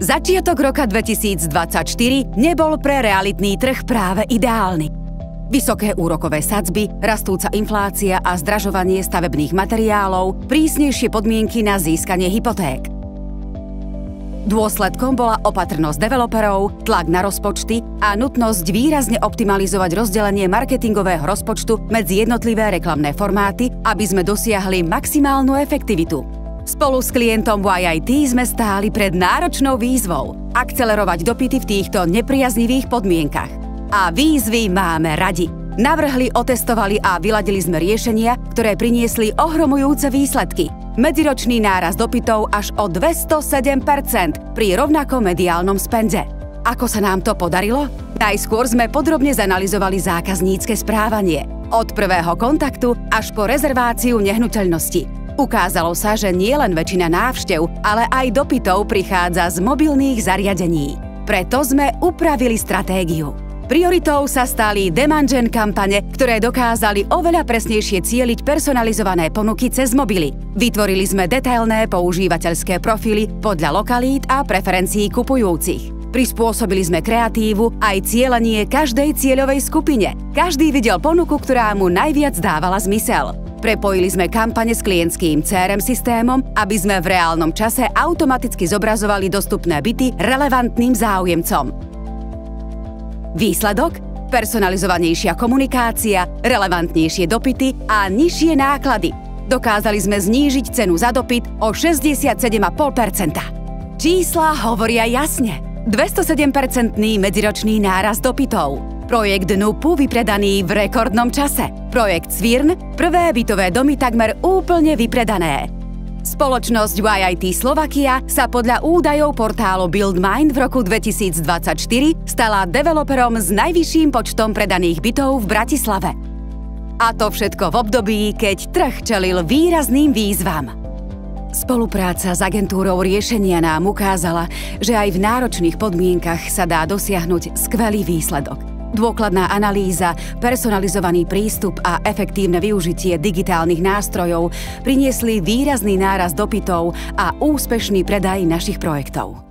Začiatok roka 2024 nebol pre realitný trh práve ideálny. Vysoké úrokové sadzby, rastúca inflácia a zdražovanie stavebných materiálov, prísnejšie podmienky na získanie hypoték. Dôsledkom bola opatrnosť developerov, tlak na rozpočty a nutnosť výrazne optimalizovať rozdelenie marketingového rozpočtu medzi jednotlivé reklamné formáty, aby sme dosiahli maximálnu efektivitu. Spolu s klientom YIT sme stáli pred náročnou výzvou akcelerovať dopyty v týchto nepriaznivých podmienkach. A výzvy máme radi. Navrhli, otestovali a vyladili sme riešenia, ktoré priniesli ohromujúce výsledky. Medziročný nárast dopytov až o 207% pri rovnakom mediálnom spende. Ako sa nám to podarilo? Najskôr sme podrobne zanalyzovali zákaznícke správanie. Od prvého kontaktu až po rezerváciu nehnuteľnosti. Ukázalo sa, že nielen väčšina návštev, ale aj dopytov prichádza z mobilných zariadení. Preto sme upravili stratégiu. Prioritou sa stali demand gen kampane, ktoré dokázali oveľa presnejšie cieliť personalizované ponuky cez mobily. Vytvorili sme detailné používateľské profily podľa lokalít a preferencií kupujúcich. Prispôsobili sme kreatívu aj cielenie každej cieľovej skupine. Každý videl ponuku, ktorá mu najviac dávala zmysel. Prepojili sme kampane s klientským CRM systémom, aby sme v reálnom čase automaticky zobrazovali dostupné byty relevantným záujemcom. Výsledok? Personalizovanejšia komunikácia, relevantnejšie dopyty a nižšie náklady. Dokázali sme znížiť cenu za dopyt o 67,5%. Čísla hovoria jasne. 207% medziročný nárast dopytov. Projekt NUPU vypredaný v rekordnom čase. Projekt Svirn, prvé bytové domy takmer úplne vypredané. Spoločnosť YIT Slovakia sa podľa údajov portálu BuildMind v roku 2024 stala developerom s najvyšším počtom predaných bytov v Bratislave. A to všetko v období, keď trh čelil výrazným výzvam. Spolupráca s agentúrou riešenia nám ukázala, že aj v náročných podmienkach sa dá dosiahnuť skvelý výsledok. Dôkladná analýza, personalizovaný prístup a efektívne využitie digitálnych nástrojov priniesli výrazný nárast dopytov a úspešný predaj našich projektov.